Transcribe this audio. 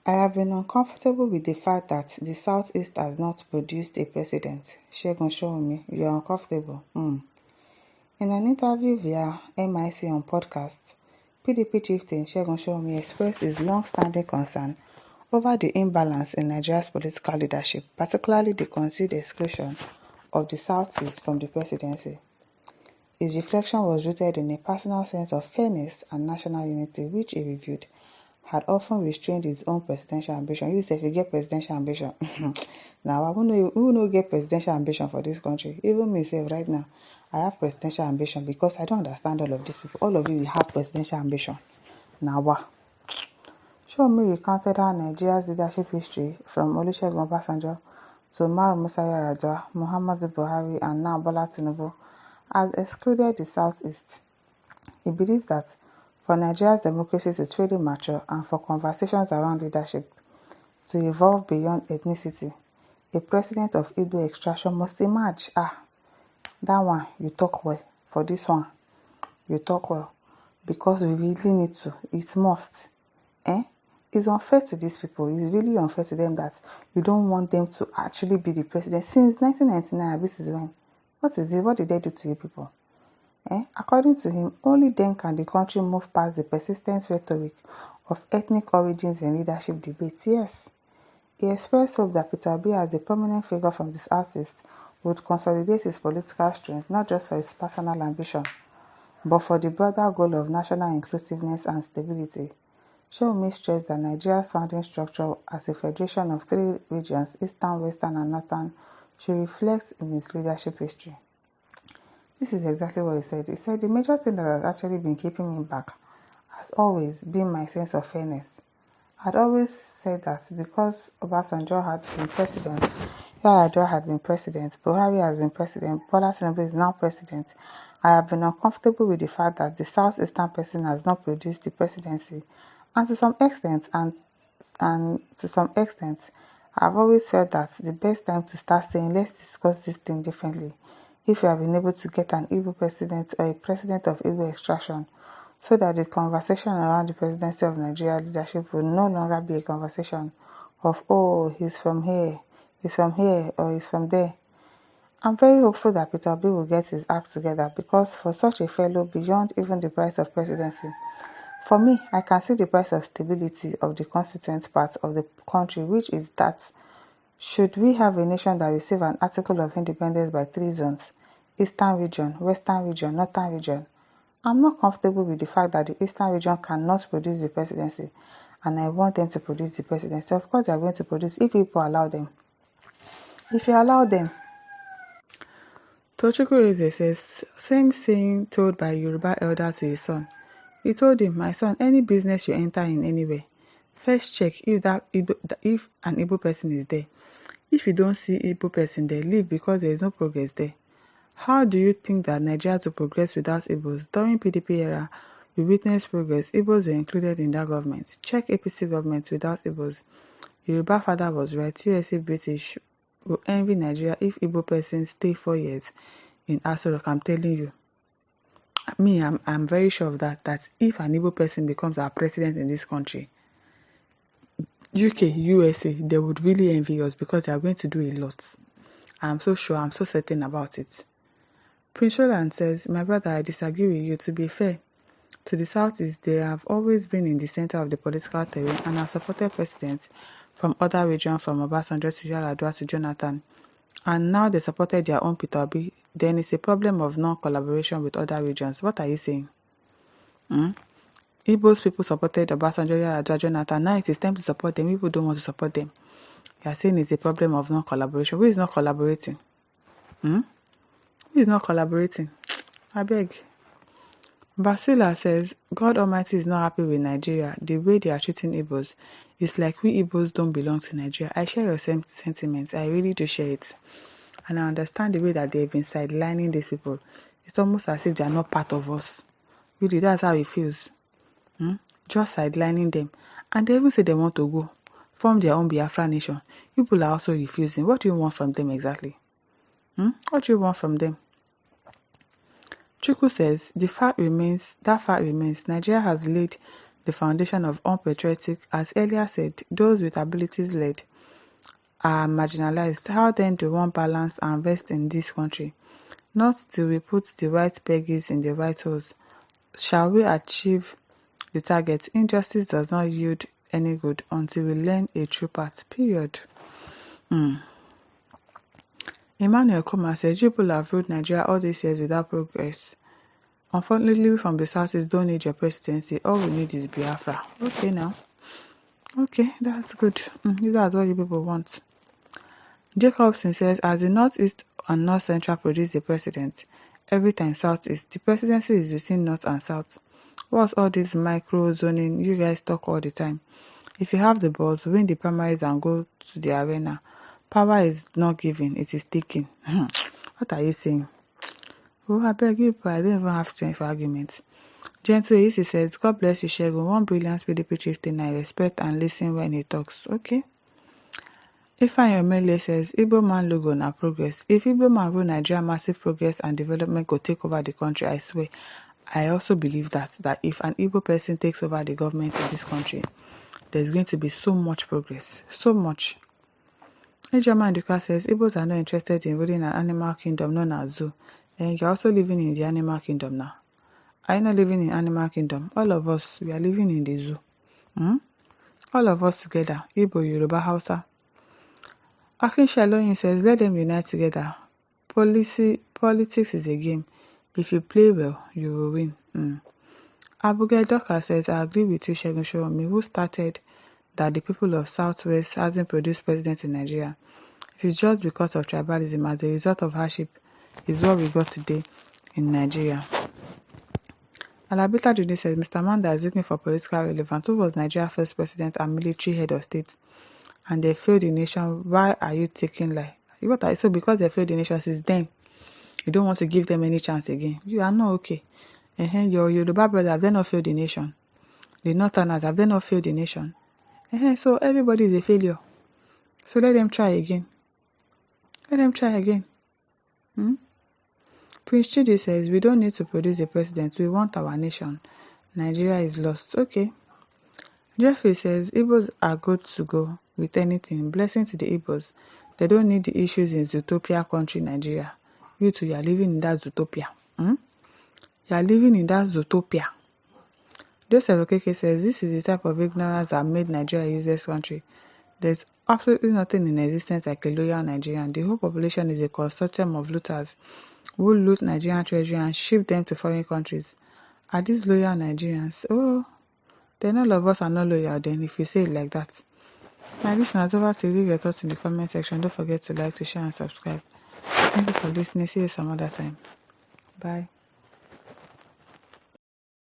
I have been uncomfortable with the fact that the Southeast has not produced a president. Sowunmi, you are uncomfortable. In an interview via MIC on podcast, PDP chieftain Sowunmi expressed his long-standing concern over the imbalance in Nigeria's political leadership, particularly the continued exclusion of the Southeast from the presidency. His reflection was rooted in a personal sense of fairness and national unity, which he reviewed had often restrained his own presidential ambition. You say if you get presidential ambition, now who no get presidential ambition for this country? Even myself right now, I have presidential ambition because I don't understand all of these people. All of you will have presidential ambition. Now what? Sowunmi recounted how Nigeria's leadership history from Olusegun Obasanjo to Umaru Musa Yar'Adua, Muhammadu Buhari, and now Bola Tinubu has excluded the Southeast. He believes that for Nigeria's democracy to truly mature and for conversations around leadership to evolve beyond ethnicity, a president of Igbo extraction must emerge. That one, you talk well. For this one, you talk well. Because we really need to. It must. It's unfair to these people. It's really unfair to them that you don't want them to actually be the president. Since 1999, this is when. What is it? What did they do to you people? According to him, only then can the country move past the persistent rhetoric of ethnic origins in leadership debates. Yes, he expressed hope that Peter Obi, as a prominent figure from the Southeast, would consolidate his political strength not just for his personal ambition, but for the broader goal of national inclusiveness and stability. Sowunmi stressed that Nigeria's founding structure as a federation of three regions, Eastern, Western, and Northern, should reflect in its leadership history. This is exactly what he said. He said the major thing that has actually been keeping me back has always been my sense of fairness. I'd always said that because Obasanjo had been president, Yar'Adua had been president, Buhari has been president, Bola Tinubu is now president, I have been uncomfortable with the fact that the Southeastern person has not produced the presidency, and to some extent, I've always felt that the best time to start saying let's discuss this thing differently if you have been able to get an Igbo president or a president of Igbo extraction, so that the conversation around the presidency of Nigeria leadership will no longer be a conversation of, oh, he's from here, or he's from there. I'm very hopeful that Peter Obi will get his act together, because for such a fellow, beyond even the price of presidency, for me, I can see the price of stability of the constituent part of the country, which is that should we have a nation that receive an article of independence by three zones, Eastern region, Western region, Northern region, I'm not comfortable with the fact that the Eastern region cannot produce the presidency, and I want them to produce the presidency. Of course, they are going to produce if people allow them. If you allow them. Tochukwu Eze says, same saying told by Yoruba elder to his son. He told him, my son, any business you enter in anywhere, first check if an Igbo person is there. If you don't see Igbo person there, leave, because there is no progress there. How do you think that Nigeria to progress without Igbos? During PDP era, we witnessed progress. Igbos were included in that government. Check APC government without Igbos. Yoruba father was right. USA British will envy Nigeria if Igbo person stay 4 years in Aso Rock. I'm telling you. I'm very sure of that if an Igbo person becomes our president in this country, UK, USA, they would really envy us, because they are going to do a lot. I'm so sure, I'm so certain about it. Prince Roland says, my brother, I disagree with you. To be fair, to the Southeast, they have always been in the center of the political terrain and have supported presidents from other regions, from Obasanjo to Yar'Adua to Jonathan. And now they supported their own Peter Obi. Then it's a problem of non-collaboration with other regions. What are you saying? Igbo's people supported Obasanjo, Yar'Adua, Jonathan. Now it is time to support them. People don't want to support them. You are saying it's a problem of non-collaboration. Who is not collaborating? Who is not collaborating? I beg. Basila says, God Almighty is not happy with Nigeria. The way they are treating Igbos, it's like we Igbos don't belong to Nigeria. I share your same sentiments. I really do share it. And I understand the way that they've been sidelining these people. It's almost as if they are not part of us. Really, that's how it feels. Just sidelining them. And they even say they want to go, form their own Biafra nation. People are also refusing. What do you want from them exactly? What do you want from them? Chukwu says, that fact remains, Nigeria has laid the foundation of unpatriotic. As earlier said, those with abilities led are marginalized. How then do one balance and invest in this country? Not till we put the right peggies in the right holes shall we achieve the target. Injustice does not yield any good until we learn a true path. Period. Emmanuel Kuma says people have ruled Nigeria all these years without progress. Unfortunately, we from the southeast don't need your presidency. All we need is Biafra. Okay now. Okay, that's good. That's what you people want. Jacobson says, as the northeast and north central produce the president, every time southeast, the presidency is within north and south. What's all this micro zoning you guys talk all the time? If you have the balls, win the primaries and go to the arena. Power is not given, it is taken. What are you saying? Oh, I beg you, but I don't even have strength for arguments. Gentle Easy says, God bless you, Shegun. One brilliant PDP chieftain I respect and listen when he talks. Okay. Ifeanyi Omele says, Igbo man logo na progress. If Igbo man rule Nigeria, massive progress and development go take over the country, I swear. I also believe that if an Igbo person takes over the government in this country, there's going to be so much progress. So much. Ejama Nduka says, Igbos are not interested in ruling an animal kingdom known as zoo. And you're also living in the animal kingdom now. Are you not living in animal kingdom? All of us, we are living in the zoo. All of us together. Igbo, Yoruba, Hausa. Akin Shaloyin says, let them unite together. Politics is a game. If you play well, you will win. Abuge Doka says, I agree with you, Segun Sowunmi, who started that the people of Southwest hasn't produced president in Nigeria. It is just because of tribalism as a result of hardship is what we got today in Nigeria. Alabita Judy says, Mr. Manda is looking for political relevance. Who was Nigeria's first president and military head of state? And they failed the nation. Why are you taking lie? What are you? So because they failed the nation since then, you don't want to give them any chance again. You are not okay. Your Yoruba brothers, have they not failed the nation? The Northerners, have they not failed the nation? So everybody is a failure. So let them try again. Let them try again. Prince Chidi says, we don't need to produce a president. We want our nation. Nigeria is lost. Okay. Jeffrey says, Igbos are good to go with anything. Blessing to the Igbos. They don't need the issues in Zootopia country, Nigeria. You two, you are living in that Zootopia. You are living in that Zootopia. Joseph Okeke says, this is the type of ignorance that made Nigeria a useless country. There's absolutely nothing in existence like a loyal Nigerian. The whole population is a consortium of looters who loot Nigerian treasury and ship them to foreign countries. Are these loyal Nigerians? Oh, then all of us are not loyal then if you say it like that. My listeners, over to leave your thoughts in the comment section. Don't forget to like, to share and subscribe. Thank you for listening. See you some other time. Bye.